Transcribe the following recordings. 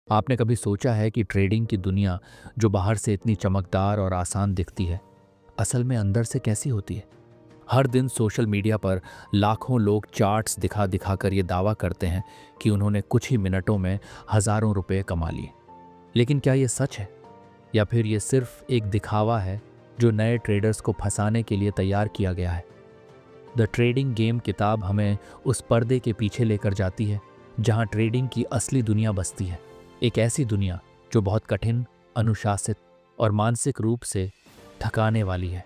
आपने कभी सोचा है कि ट्रेडिंग की दुनिया जो बाहर से इतनी चमकदार और आसान दिखती है, असल में अंदर से कैसी होती है? हर दिन सोशल मीडिया पर लाखों लोग चार्ट्स दिखा दिखा कर ये दावा करते हैं कि उन्होंने कुछ ही मिनटों में हजारों रुपए कमा लिए। लेकिन क्या ये सच है, या फिर ये सिर्फ एक दिखावा है जो नए ट्रेडर्स को फंसाने के लिए तैयार किया गया है? द ट्रेडिंग गेम किताब हमें उस पर्दे के पीछे लेकर जाती है जहां ट्रेडिंग की असली दुनिया बसती है। एक ऐसी दुनिया जो बहुत कठिन, अनुशासित और मानसिक रूप से थकाने वाली है।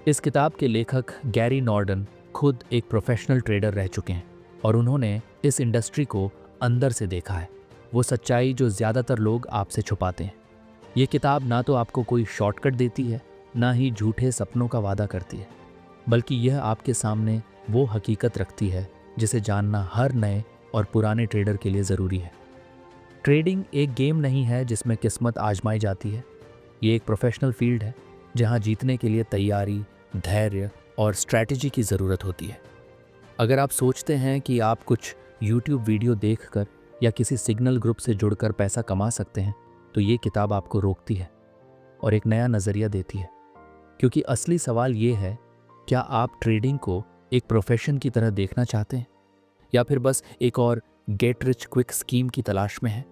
इस किताब के लेखक गैरी नॉर्डन खुद एक प्रोफेशनल ट्रेडर रह चुके हैं और उन्होंने इस इंडस्ट्री को अंदर से देखा है, वो सच्चाई जो ज़्यादातर लोग आपसे छुपाते हैं। ये किताब ना तो आपको कोई शॉर्टकट देती है, ना ही झूठे सपनों का वादा करती है, बल्कि यह आपके सामने वो हकीकत रखती है जिसे जानना हर नए और पुराने ट्रेडर के लिए ज़रूरी है। ट्रेडिंग एक गेम नहीं है जिसमें किस्मत आजमाई जाती है। ये एक प्रोफेशनल फील्ड है जहां जीतने के लिए तैयारी, धैर्य और स्ट्रैटेजी की ज़रूरत होती है। अगर आप सोचते हैं कि आप कुछ यूट्यूब वीडियो देखकर या किसी सिग्नल ग्रुप से जुड़कर पैसा कमा सकते हैं, तो ये किताब आपको रोकती है और एक नया नज़रिया देती है। क्योंकि असली सवाल ये है, क्या आप ट्रेडिंग को एक प्रोफेशन की तरह देखना चाहते हैं, या फिर बस एक और गेट रिच क्विक स्कीम की तलाश में हैं?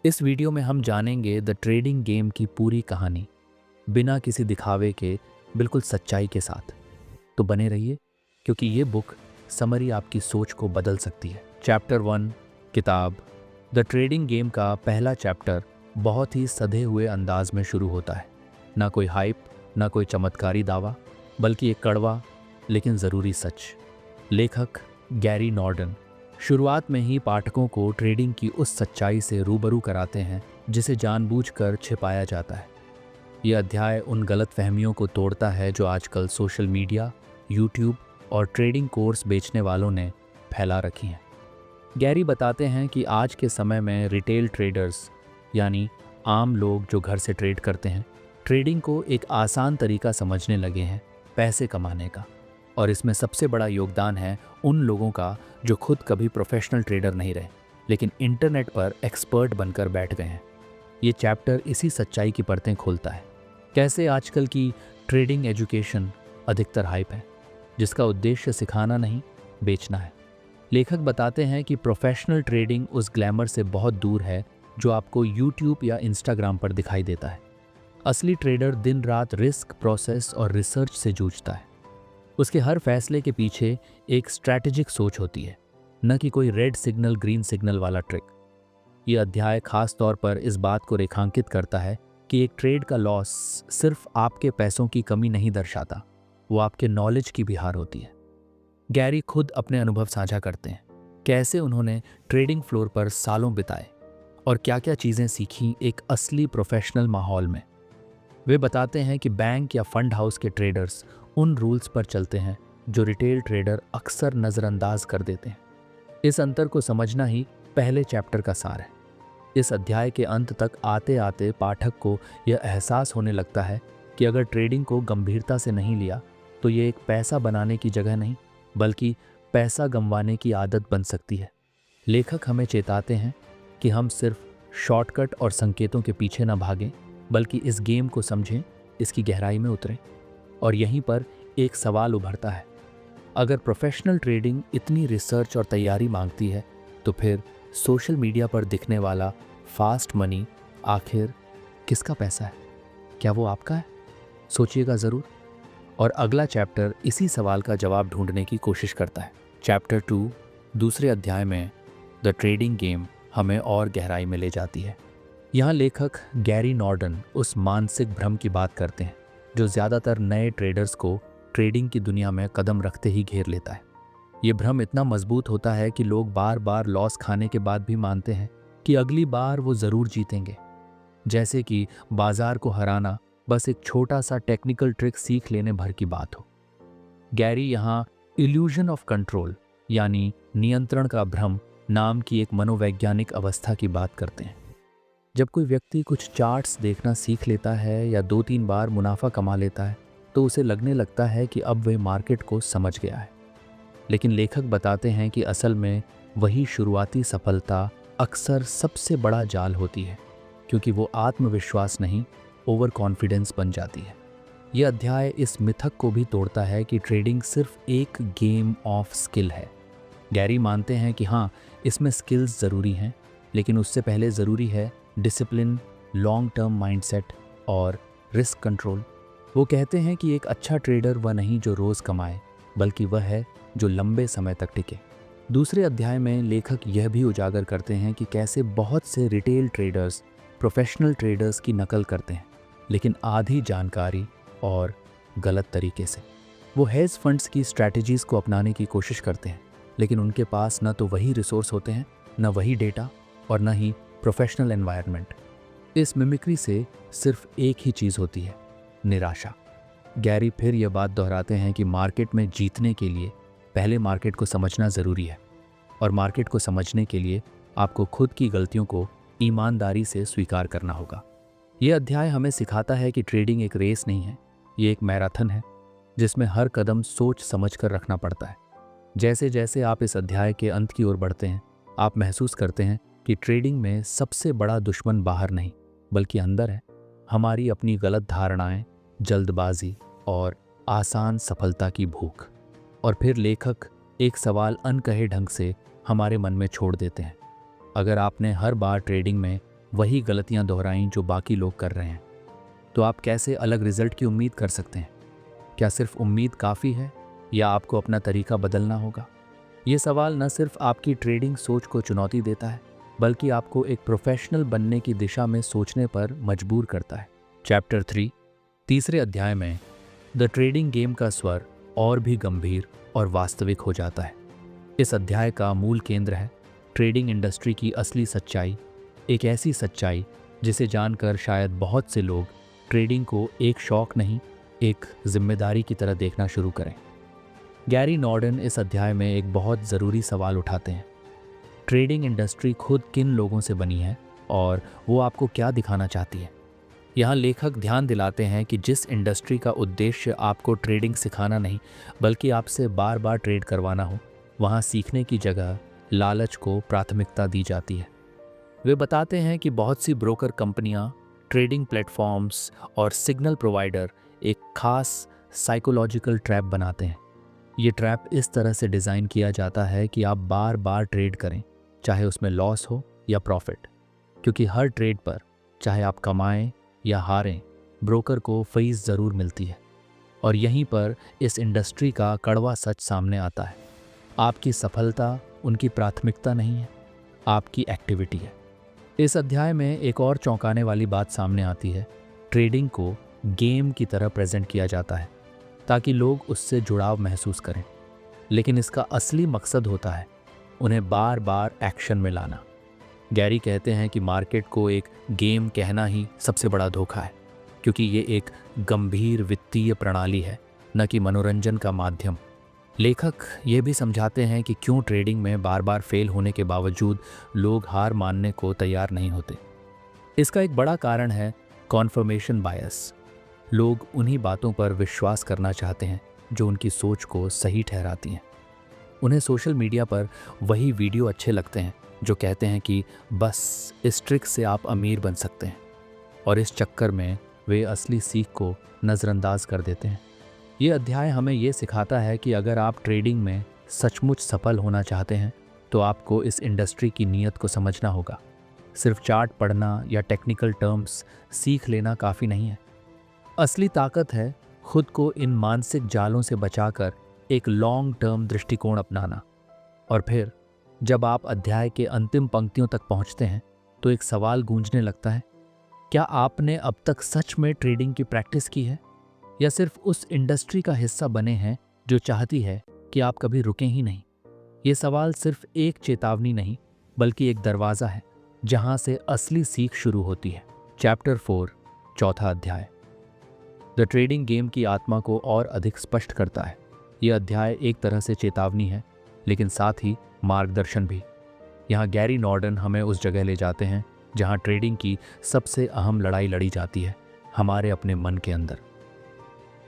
इस वीडियो में हम जानेंगे द ट्रेडिंग गेम की पूरी कहानी, बिना किसी दिखावे के, बिल्कुल सच्चाई के साथ। तो बने रहिए, क्योंकि ये बुक समरी आपकी सोच को बदल सकती है। चैप्टर 1 किताब द ट्रेडिंग गेम का पहला चैप्टर बहुत ही सधे हुए अंदाज में शुरू होता है। ना कोई हाइप, ना कोई चमत्कारी दावा, बल्कि एक कड़वा लेकिन ज़रूरी सच। लेखक गैरी नॉर्डन शुरुआत में ही पाठकों को ट्रेडिंग की उस सच्चाई से रूबरू कराते हैं जिसे जानबूझकर छिपाया जाता है। यह अध्याय उन गलतफहमियों को तोड़ता है जो आजकल सोशल मीडिया, यूट्यूब और ट्रेडिंग कोर्स बेचने वालों ने फैला रखी हैं। गैरी बताते हैं कि आज के समय में रिटेल ट्रेडर्स, यानी आम लोग जो घर से ट्रेड करते हैं, ट्रेडिंग को एक आसान तरीका समझने लगे हैं पैसे कमाने का। और इसमें सबसे बड़ा योगदान है उन लोगों का जो खुद कभी प्रोफेशनल ट्रेडर नहीं रहे, लेकिन इंटरनेट पर एक्सपर्ट बनकर बैठ गए हैं। ये चैप्टर इसी सच्चाई की परतें खोलता है। कैसे आजकल की ट्रेडिंग एजुकेशन अधिकतर हाइप है, जिसका उद्देश्य सिखाना नहीं, बेचना है। लेखक बताते हैं कि प्रोफेशनल ट्रेडिंग उस ग्लैमर से बहुत दूर है जो आपको यूट्यूब या इंस्टाग्राम पर दिखाई देता है। असली ट्रेडर दिन रात रिस्क, प्रोसेस और रिसर्च से जूझता है। उसके हर फैसले के पीछे एक स्ट्रैटेजिक सोच होती है, न कि कोई रेड सिग्नल ग्रीन सिग्नल वाला ट्रिक। यह अध्याय खास तौर पर इस बात को रेखांकित करता है कि एक ट्रेड का लॉस सिर्फ आपके पैसों की कमी नहीं दर्शाता, वो आपके नॉलेज की भी हार होती है। गैरी खुद अपने अनुभव साझा करते हैं, कैसे उन्होंने ट्रेडिंग फ्लोर पर सालों बिताए और क्या क्या चीज़ें सीखी एक असली प्रोफेशनल माहौल में। वे बताते हैं कि बैंक या फंड हाउस के ट्रेडर्स उन रूल्स पर चलते हैं जो रिटेल ट्रेडर अक्सर नज़रअंदाज कर देते हैं। इस अंतर को समझना ही पहले चैप्टर का सार है। इस अध्याय के अंत तक आते आते पाठक को यह एहसास होने लगता है कि अगर ट्रेडिंग को गंभीरता से नहीं लिया तो ये एक पैसा बनाने की जगह नहीं, बल्कि पैसा गंवाने की आदत बन सकती है। लेखक हमें चेताते हैं कि हम सिर्फ शॉर्टकट और संकेतों के पीछे न भागें, बल्कि इस गेम को समझें, इसकी गहराई में उतरें। और यहीं पर एक सवाल उभरता है, अगर प्रोफेशनल ट्रेडिंग इतनी रिसर्च और तैयारी मांगती है, तो फिर सोशल मीडिया पर दिखने वाला फास्ट मनी आखिर किसका पैसा है? क्या वो आपका है? सोचिएगा ज़रूर। और अगला चैप्टर इसी सवाल का जवाब ढूंढने की कोशिश करता है। चैप्टर 2 दूसरे अध्याय में द ट्रेडिंग गेम हमें और गहराई में ले जाती है। यहाँ लेखक गैरी नॉर्डन उस मानसिक भ्रम की बात करते हैं जो ज़्यादातर नए ट्रेडर्स को ट्रेडिंग की दुनिया में कदम रखते ही घेर लेता है। ये भ्रम इतना मजबूत होता है कि लोग बार बार लॉस खाने के बाद भी मानते हैं कि अगली बार वो ज़रूर जीतेंगे, जैसे कि बाजार को हराना बस एक छोटा सा टेक्निकल ट्रिक सीख लेने भर की बात हो। गैरी यहाँ इल्यूजन ऑफ कंट्रोल, यानी नियंत्रण का भ्रम नाम की एक मनोवैज्ञानिक अवस्था की बात करते हैं। जब कोई व्यक्ति कुछ चार्ट्स देखना सीख लेता है या 2-3 बार मुनाफा कमा लेता है, तो उसे लगने लगता है कि अब वह मार्केट को समझ गया है। लेकिन लेखक बताते हैं कि असल में वही शुरुआती सफलता अक्सर सबसे बड़ा जाल होती है, क्योंकि वो आत्मविश्वास नहीं, ओवर कॉन्फिडेंस बन जाती है। ये अध्याय इस मिथक को भी तोड़ता है कि ट्रेडिंग सिर्फ एक गेम ऑफ स्किल है। गैरी मानते हैं कि हाँ, इसमें स्किल्स ज़रूरी हैं, लेकिन उससे पहले ज़रूरी है डिसिप्लिन, लॉन्ग टर्म माइंडसेट और रिस्क कंट्रोल। वो कहते हैं कि एक अच्छा ट्रेडर वह नहीं जो रोज़ कमाए, बल्कि वह है जो लंबे समय तक टिके। दूसरे अध्याय में लेखक यह भी उजागर करते हैं कि कैसे बहुत से रिटेल ट्रेडर्स प्रोफेशनल ट्रेडर्स की नकल करते हैं, लेकिन आधी जानकारी और गलत तरीके से। वो हेज फंड्स की स्ट्रैटेजीज को अपनाने की कोशिश करते हैं, लेकिन उनके पास न तो वही रिसोर्स होते हैं, न वही डेटा और न ही प्रोफेशनल एनवायरनमेंट। इस मिमिक्री से सिर्फ एक ही चीज़ होती है, निराशा। गैरी फिर यह बात दोहराते हैं कि मार्केट में जीतने के लिए पहले मार्केट को समझना ज़रूरी है, और मार्केट को समझने के लिए आपको खुद की गलतियों को ईमानदारी से स्वीकार करना होगा। यह अध्याय हमें सिखाता है कि ट्रेडिंग एक रेस नहीं है, ये एक मैराथन है जिसमें हर कदम सोच समझ कर रखना पड़ता है। जैसे जैसे आप इस अध्याय के अंत की ओर बढ़ते हैं, आप महसूस करते हैं कि ट्रेडिंग में सबसे बड़ा दुश्मन बाहर नहीं, बल्कि अंदर है। हमारी अपनी गलत धारणाएं, जल्दबाजी और आसान सफलता की भूख। और फिर लेखक एक सवाल अनकहे ढंग से हमारे मन में छोड़ देते हैं। अगर आपने हर बार ट्रेडिंग में वही गलतियां दोहराई जो बाकी लोग कर रहे हैं, तो आप कैसे अलग रिजल्ट की उम्मीद कर सकते हैं? क्या सिर्फ उम्मीद काफ़ी है, या आपको अपना तरीका बदलना होगा? ये सवाल न सिर्फ आपकी ट्रेडिंग सोच को चुनौती देता है, बल्कि आपको एक प्रोफेशनल बनने की दिशा में सोचने पर मजबूर करता है। चैप्टर 3, तीसरे अध्याय में द ट्रेडिंग गेम का स्वर और भी गंभीर और वास्तविक हो जाता है। इस अध्याय का मूल केंद्र है ट्रेडिंग इंडस्ट्री की असली सच्चाई, एक ऐसी सच्चाई जिसे जानकर शायद बहुत से लोग ट्रेडिंग को एक शौक नहीं, एक जिम्मेदारी की तरह देखना शुरू करें। गैरी नॉर्डन इस अध्याय में एक बहुत ज़रूरी सवाल उठाते हैं। ट्रेडिंग इंडस्ट्री खुद किन लोगों से बनी है और वो आपको क्या दिखाना चाहती है? यहाँ लेखक ध्यान दिलाते हैं कि जिस इंडस्ट्री का उद्देश्य आपको ट्रेडिंग सिखाना नहीं, बल्कि आपसे बार बार ट्रेड करवाना हो, वहाँ सीखने की जगह लालच को प्राथमिकता दी जाती है। वे बताते हैं कि बहुत सी ब्रोकर कंपनियां, ट्रेडिंग प्लेटफॉर्म्स और सिग्नल प्रोवाइडर एक खास साइकोलॉजिकल ट्रैप बनाते हैं। ये ट्रैप इस तरह से डिज़ाइन किया जाता है कि आप बार बार ट्रेड करें, चाहे उसमें लॉस हो या प्रॉफिट, क्योंकि हर ट्रेड पर, चाहे आप कमाएं या हारें, ब्रोकर को फीस ज़रूर मिलती है। और यहीं पर इस इंडस्ट्री का कड़वा सच सामने आता है। आपकी सफलता उनकी प्राथमिकता नहीं है, आपकी एक्टिविटी है। इस अध्याय में एक और चौंकाने वाली बात सामने आती है। ट्रेडिंग को गेम की तरह प्रेजेंट किया जाता है ताकि लोग उससे जुड़ाव महसूस करें, लेकिन इसका असली मकसद होता है उन्हें बार बार एक्शन में लाना। गैरी कहते हैं कि मार्केट को एक गेम कहना ही सबसे बड़ा धोखा है, क्योंकि ये एक गंभीर वित्तीय प्रणाली है, न कि मनोरंजन का माध्यम। लेखक ये भी समझाते हैं कि क्यों ट्रेडिंग में बार बार फेल होने के बावजूद लोग हार मानने को तैयार नहीं होते। इसका एक बड़ा कारण है कॉन्फर्मेशन बायस। लोग उन्हीं बातों पर विश्वास करना चाहते हैं जो उनकी सोच को सही ठहराती हैं। उन्हें सोशल मीडिया पर वही वीडियो अच्छे लगते हैं जो कहते हैं कि बस इस ट्रिक से आप अमीर बन सकते हैं, और इस चक्कर में वे असली सीख को नज़रअंदाज कर देते हैं। ये अध्याय हमें ये सिखाता है कि अगर आप ट्रेडिंग में सचमुच सफल होना चाहते हैं, तो आपको इस इंडस्ट्री की नीयत को समझना होगा। सिर्फ चार्ट पढ़ना या टेक्निकल टर्म्स सीख लेना काफ़ी नहीं है। असली ताकत है खुद को इन मानसिक जालों से बचाकर एक लॉन्ग टर्म दृष्टिकोण अपनाना। और फिर जब आप अध्याय के अंतिम पंक्तियों तक पहुंचते हैं, तो एक सवाल गूंजने लगता है, क्या आपने अब तक सच में ट्रेडिंग की प्रैक्टिस की है, या सिर्फ उस इंडस्ट्री का हिस्सा बने हैं जो चाहती है कि आप कभी रुकें ही नहीं? ये सवाल सिर्फ एक चेतावनी नहीं, बल्कि एक दरवाज़ा है जहां से असली सीख शुरू होती है। चैप्टर 4, चौथा अध्याय, द ट्रेडिंग गेम की आत्मा को और अधिक स्पष्ट करता है। यह अध्याय एक तरह से चेतावनी है, लेकिन साथ ही मार्गदर्शन भी। यहाँ गैरी नॉर्डन हमें उस जगह ले जाते हैं जहाँ ट्रेडिंग की सबसे अहम लड़ाई लड़ी जाती है, हमारे अपने मन के अंदर।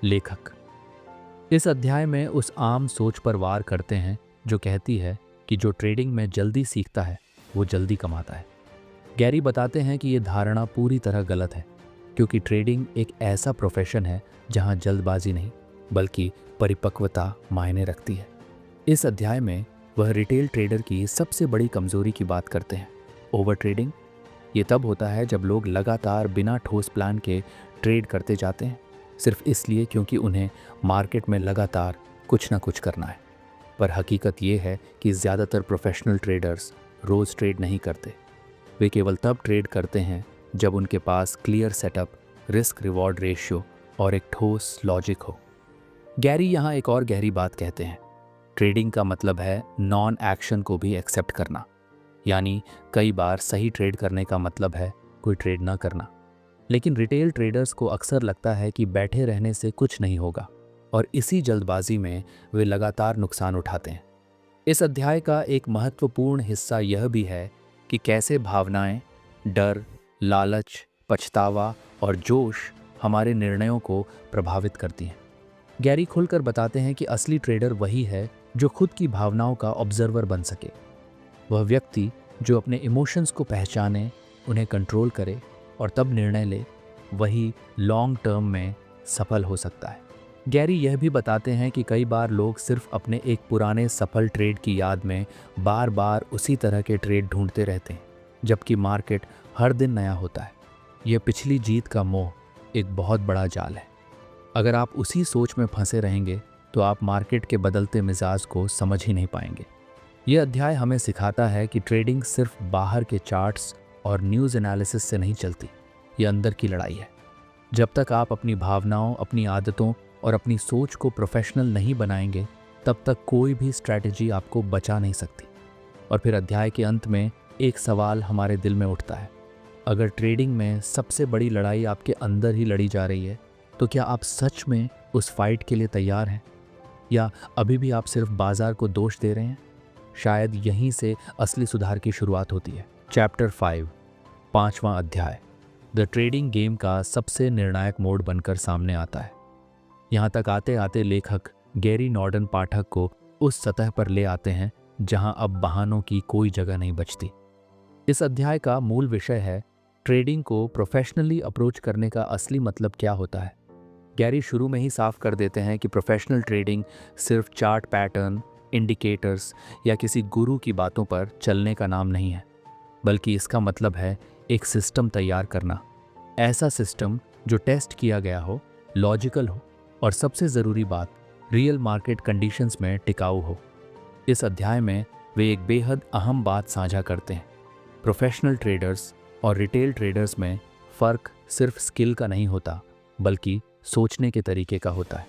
लेखक इस अध्याय में उस आम सोच पर वार करते हैं जो कहती है कि जो ट्रेडिंग में जल्दी सीखता है वो जल्दी कमाता है। गैरी बताते हैं कि ये धारणा पूरी तरह गलत है, क्योंकि ट्रेडिंग एक ऐसा प्रोफेशन है जहां जल्दबाजी नहीं बल्कि परिपक्वता मायने रखती है। इस अध्याय में वह रिटेल ट्रेडर की सबसे बड़ी कमजोरी की बात करते हैं, ओवर ट्रेडिंग। ये तब होता है जब लोग लगातार बिना ठोस प्लान के ट्रेड करते जाते हैं, सिर्फ इसलिए क्योंकि उन्हें मार्केट में लगातार कुछ ना कुछ करना है। पर हकीकत ये है कि ज़्यादातर प्रोफेशनल ट्रेडर्स रोज़ ट्रेड नहीं करते। वे केवल तब ट्रेड करते हैं जब उनके पास clear setup, risk reward ratio और एक ठोस लॉजिक हो। गैरी यहाँ एक और गहरी बात कहते हैं, ट्रेडिंग का मतलब है नॉन एक्शन को भी एक्सेप्ट करना। यानी कई बार सही ट्रेड करने का मतलब है कोई ट्रेड ना करना। लेकिन रिटेल ट्रेडर्स को अक्सर लगता है कि बैठे रहने से कुछ नहीं होगा, और इसी जल्दबाजी में वे लगातार नुकसान उठाते हैं। इस अध्याय का एक महत्वपूर्ण हिस्सा यह भी है कि कैसे भावनाएं, डर, लालच, पछतावा और जोश हमारे निर्णयों को प्रभावित करती हैं। गैरी खुलकर बताते हैं कि असली ट्रेडर वही है जो खुद की भावनाओं का ऑब्जर्वर बन सके। वह व्यक्ति जो अपने इमोशंस को पहचाने, उन्हें कंट्रोल करे और तब निर्णय ले, वही लॉन्ग टर्म में सफल हो सकता है। गैरी यह भी बताते हैं कि कई बार लोग सिर्फ अपने एक पुराने सफल ट्रेड की याद में बार बार उसी तरह के ट्रेड ढूंढते रहते हैं, जबकि मार्केट हर दिन नया होता है। यह पिछली जीत का मोह एक बहुत बड़ा जाल है। अगर आप उसी सोच में फंसे रहेंगे तो आप मार्केट के बदलते मिजाज को समझ ही नहीं पाएंगे। यह अध्याय हमें सिखाता है कि ट्रेडिंग सिर्फ बाहर के चार्ट्स और न्यूज़ एनालिसिस से नहीं चलती, ये अंदर की लड़ाई है। जब तक आप अपनी भावनाओं, अपनी आदतों और अपनी सोच को प्रोफेशनल नहीं बनाएंगे, तब तक कोई भी स्ट्रैटेजी आपको बचा नहीं सकती। और फिर अध्याय के अंत में एक सवाल हमारे दिल में उठता है, अगर ट्रेडिंग में सबसे बड़ी लड़ाई आपके अंदर ही लड़ी जा रही है, तो क्या आप सच में उस फाइट के लिए तैयार हैं, या अभी भी आप सिर्फ बाजार को दोष दे रहे हैं? शायद यहीं से असली सुधार की शुरुआत होती है। चैप्टर 5, 5वां अध्याय, द ट्रेडिंग गेम का सबसे निर्णायक मोड़ बनकर सामने आता है। यहाँ तक आते आते लेखक गैरी नॉर्डन पाठक को उस सतह पर ले आते हैं जहाँ अब बहानों की कोई जगह नहीं बचती। इस अध्याय का मूल विषय है ट्रेडिंग को प्रोफेशनली अप्रोच करने का असली मतलब क्या होता है। गैरी शुरू में ही साफ कर देते हैं कि प्रोफेशनल ट्रेडिंग सिर्फ चार्ट पैटर्न, इंडिकेटर्स या किसी गुरु की बातों पर चलने का नाम नहीं है, बल्कि इसका मतलब है एक सिस्टम तैयार करना। ऐसा सिस्टम जो टेस्ट किया गया हो, लॉजिकल हो और सबसे ज़रूरी बात, रियल मार्केट कंडीशंस में टिकाऊ हो। इस अध्याय में वे एक बेहद अहम बात साझा करते हैं, प्रोफेशनल ट्रेडर्स और रिटेल ट्रेडर्स में फ़र्क सिर्फ स्किल का नहीं होता, बल्कि सोचने के तरीके का होता है।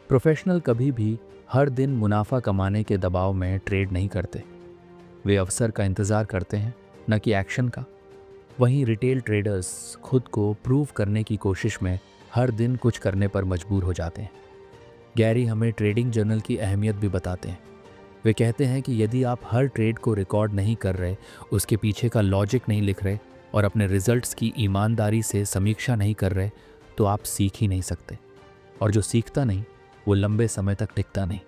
प्रोफेशनल कभी भी हर दिन मुनाफा कमाने के दबाव में ट्रेड नहीं करते, वे अवसर का इंतज़ार करते हैं, न कि एक्शन का। वहीं रिटेल ट्रेडर्स खुद को प्रूव करने की कोशिश में हर दिन कुछ करने पर मजबूर हो जाते हैं। गैरी हमें ट्रेडिंग जर्नल की अहमियत भी बताते हैं। वे कहते हैं कि यदि आप हर ट्रेड को रिकॉर्ड नहीं कर रहे, उसके पीछे का लॉजिक नहीं लिख रहे और अपने रिजल्ट्स की ईमानदारी से समीक्षा नहीं कर रहे, तो आप सीख ही नहीं सकते, और जो सीखता नहीं वो लंबे समय तक टिकता नहीं।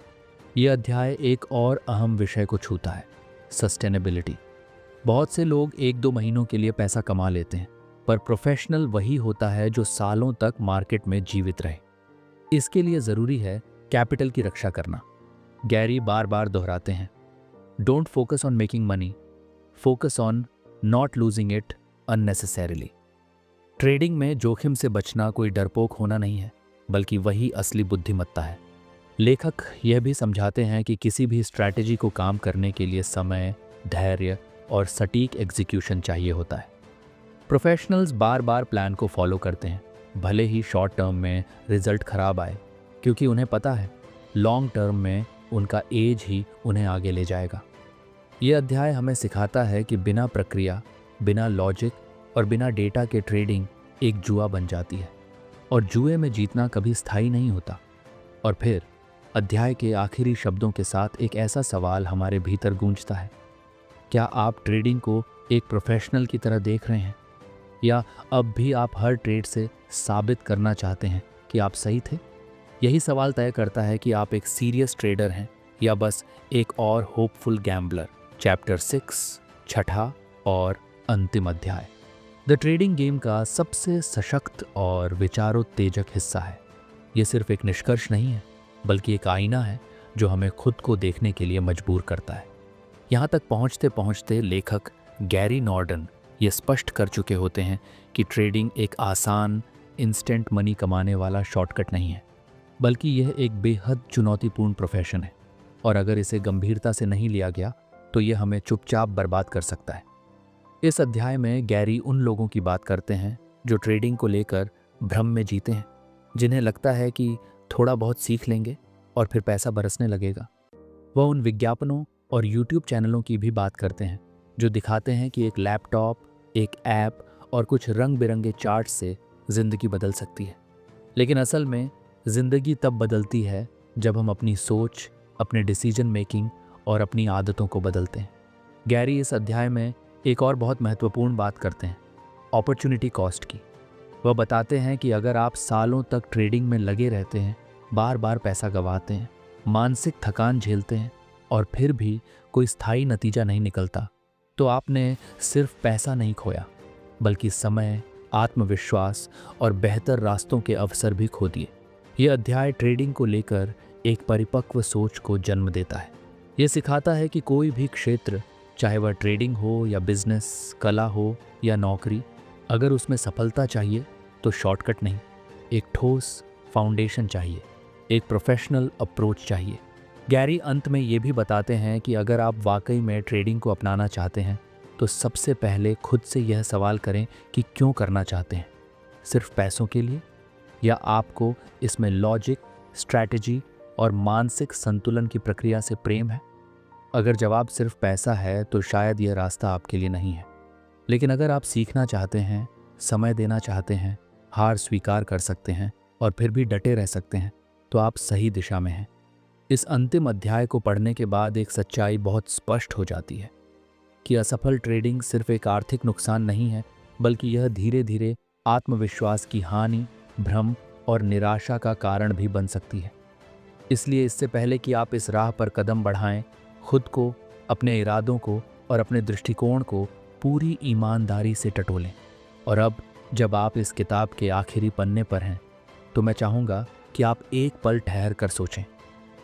ये अध्याय एक और अहम विषय को छूता है, सस्टेनेबिलिटी। बहुत से लोग 1-2 महीनों के लिए पैसा कमा लेते हैं, पर प्रोफेशनल वही होता है जो सालों तक मार्केट में जीवित रहे। इसके लिए ज़रूरी है कैपिटल की रक्षा करना। गैरी बार बार दोहराते हैं, don't focus on making money, focus on not losing it unnecessarily. Trading में जोखिम से बचना कोई डरपोक होना नहीं है, बल्कि वही असली बुद्धिमत्ता है। लेखक यह भी समझाते हैं कि किसी भी स्ट्रैटेजी को काम करने के लिए समय, धैर्य और सटीक एग्जीक्यूशन चाहिए होता है। प्रोफेशनल्स बार बार प्लान को फॉलो करते हैं, भले ही शॉर्ट टर्म में रिजल्ट खराब आए, क्योंकि उन्हें पता है लॉन्ग टर्म में उनका एज ही उन्हें आगे ले जाएगा। यह अध्याय हमें सिखाता है कि बिना प्रक्रिया, बिना लॉजिक और बिना डेटा के ट्रेडिंग एक जुआ बन जाती है, और जुए में जीतना कभी स्थायी नहीं होता। और फिर अध्याय के आखिरी शब्दों के साथ एक ऐसा सवाल हमारे भीतर गूंजता है, क्या आप ट्रेडिंग को एक प्रोफेशनल की तरह देख रहे हैं, या अब भी आप हर ट्रेड से साबित करना चाहते हैं कि आप सही थे? यही सवाल तय करता है कि आप एक सीरियस ट्रेडर हैं या बस एक और होपफुल गैम्बलर। चैप्टर 6, छठा और अंतिम अध्याय द ट्रेडिंग गेम का सबसे सशक्त और विचारोत्तेजक हिस्सा है। ये सिर्फ एक निष्कर्ष नहीं है, बल्कि एक आईना है जो हमें खुद को देखने के लिए मजबूर करता है। यहाँ तक पहुँचते पहुँचते लेखक गैरी नॉर्डन ये स्पष्ट कर चुके होते हैं कि ट्रेडिंग एक आसान इंस्टेंट मनी कमाने वाला शॉर्टकट नहीं है, बल्कि यह एक बेहद चुनौतीपूर्ण प्रोफेशन है, और अगर इसे गंभीरता से नहीं लिया गया तो यह हमें चुपचाप बर्बाद कर सकता है। इस अध्याय में गैरी उन लोगों की बात करते हैं जो ट्रेडिंग को लेकर भ्रम में जीते हैं, जिन्हें लगता है कि थोड़ा बहुत सीख लेंगे और फिर पैसा बरसने लगेगा। वह उन विज्ञापनों और यूट्यूब चैनलों की भी बात करते हैं जो दिखाते हैं कि एक लैपटॉप, एक ऐप और कुछ रंग बिरंगे चार्ट से ज़िंदगी बदल सकती है। लेकिन असल में ज़िंदगी तब बदलती है जब हम अपनी सोच, अपने डिसीजन मेकिंग और अपनी आदतों को बदलते हैं। गैरी इस अध्याय में एक और बहुत महत्वपूर्ण बात करते हैं, अपॉर्चुनिटी कॉस्ट की। वह बताते हैं कि अगर आप सालों तक ट्रेडिंग में लगे रहते हैं, बार बार पैसा गंवाते हैं, मानसिक थकान झेलते हैं और फिर भी कोई स्थायी नतीजा नहीं निकलता, तो आपने सिर्फ पैसा नहीं खोया, बल्कि समय, आत्मविश्वास और बेहतर रास्तों के अवसर भी खो दिए। यह अध्याय ट्रेडिंग को लेकर एक परिपक्व सोच को जन्म देता है। यह सिखाता है कि कोई भी क्षेत्र, चाहे वह ट्रेडिंग हो या बिजनेस, कला हो या नौकरी, अगर उसमें सफलता चाहिए तो शॉर्टकट नहीं, एक ठोस फाउंडेशन चाहिए, एक प्रोफेशनल अप्रोच चाहिए। गैरी अंत में ये भी बताते हैं कि अगर आप वाकई में ट्रेडिंग को अपनाना चाहते हैं तो सबसे पहले खुद से यह सवाल करें कि क्यों करना चाहते हैं। सिर्फ पैसों के लिए, या आपको इसमें लॉजिक, स्ट्रैटेजी और मानसिक संतुलन की प्रक्रिया से प्रेम है? अगर जवाब सिर्फ पैसा है तो शायद यह रास्ता आपके लिए नहीं है। लेकिन अगर आप सीखना चाहते हैं, समय देना चाहते हैं, हार स्वीकार कर सकते हैं और फिर भी डटे रह सकते हैं, तो आप सही दिशा में हैं। इस अंतिम अध्याय को पढ़ने के बाद एक सच्चाई बहुत स्पष्ट हो जाती है कि असफल ट्रेडिंग सिर्फ एक आर्थिक नुकसान नहीं है, बल्कि यह धीरे धीरे आत्मविश्वास की हानि, भ्रम और निराशा का कारण भी बन सकती है। इसलिए इससे पहले कि आप इस राह पर कदम बढ़ाएं, खुद को, अपने इरादों को और अपने दृष्टिकोण को पूरी ईमानदारी से टटोलें। और अब जब आप इस किताब के आखिरी पन्ने पर हैं, तो मैं चाहूँगा कि आप एक पल ठहर कर सोचें,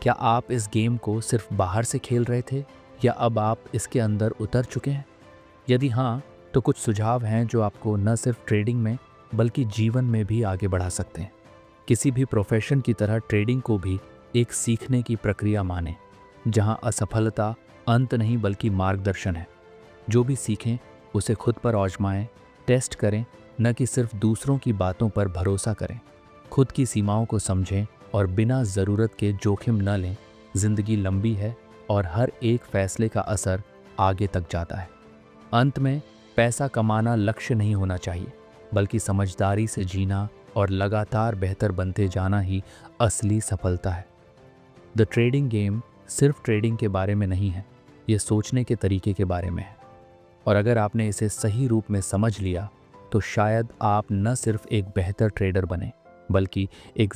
क्या आप इस गेम को सिर्फ बाहर से खेल रहे थे या अब आप इसके अंदर उतर चुके हैं? यदि हाँ, तो कुछ सुझाव हैं जो आपको न सिर्फ ट्रेडिंग में बल्कि जीवन में भी आगे बढ़ा सकते हैं। किसी भी प्रोफेशन की तरह ट्रेडिंग को भी एक सीखने की प्रक्रिया मानें, जहां असफलता अंत नहीं बल्कि मार्गदर्शन है। जो भी सीखें उसे खुद पर आजमाएं, टेस्ट करें, न कि सिर्फ दूसरों की बातों पर भरोसा करें। खुद की सीमाओं को समझें और बिना ज़रूरत के जोखिम न लें। ज़िंदगी लंबी है और हर एक फैसले का असर आगे तक जाता है। अंत में पैसा कमाना लक्ष्य नहीं होना चाहिए, बल्कि समझदारी से जीना और लगातार बेहतर बनते जाना ही असली सफलता है। द ट्रेडिंग गेम सिर्फ ट्रेडिंग के बारे में नहीं है, ये सोचने के तरीके के बारे में है। और अगर आपने इसे सही रूप में समझ लिया तो शायद आप न सिर्फ एक बेहतर ट्रेडर बने, बल्कि एक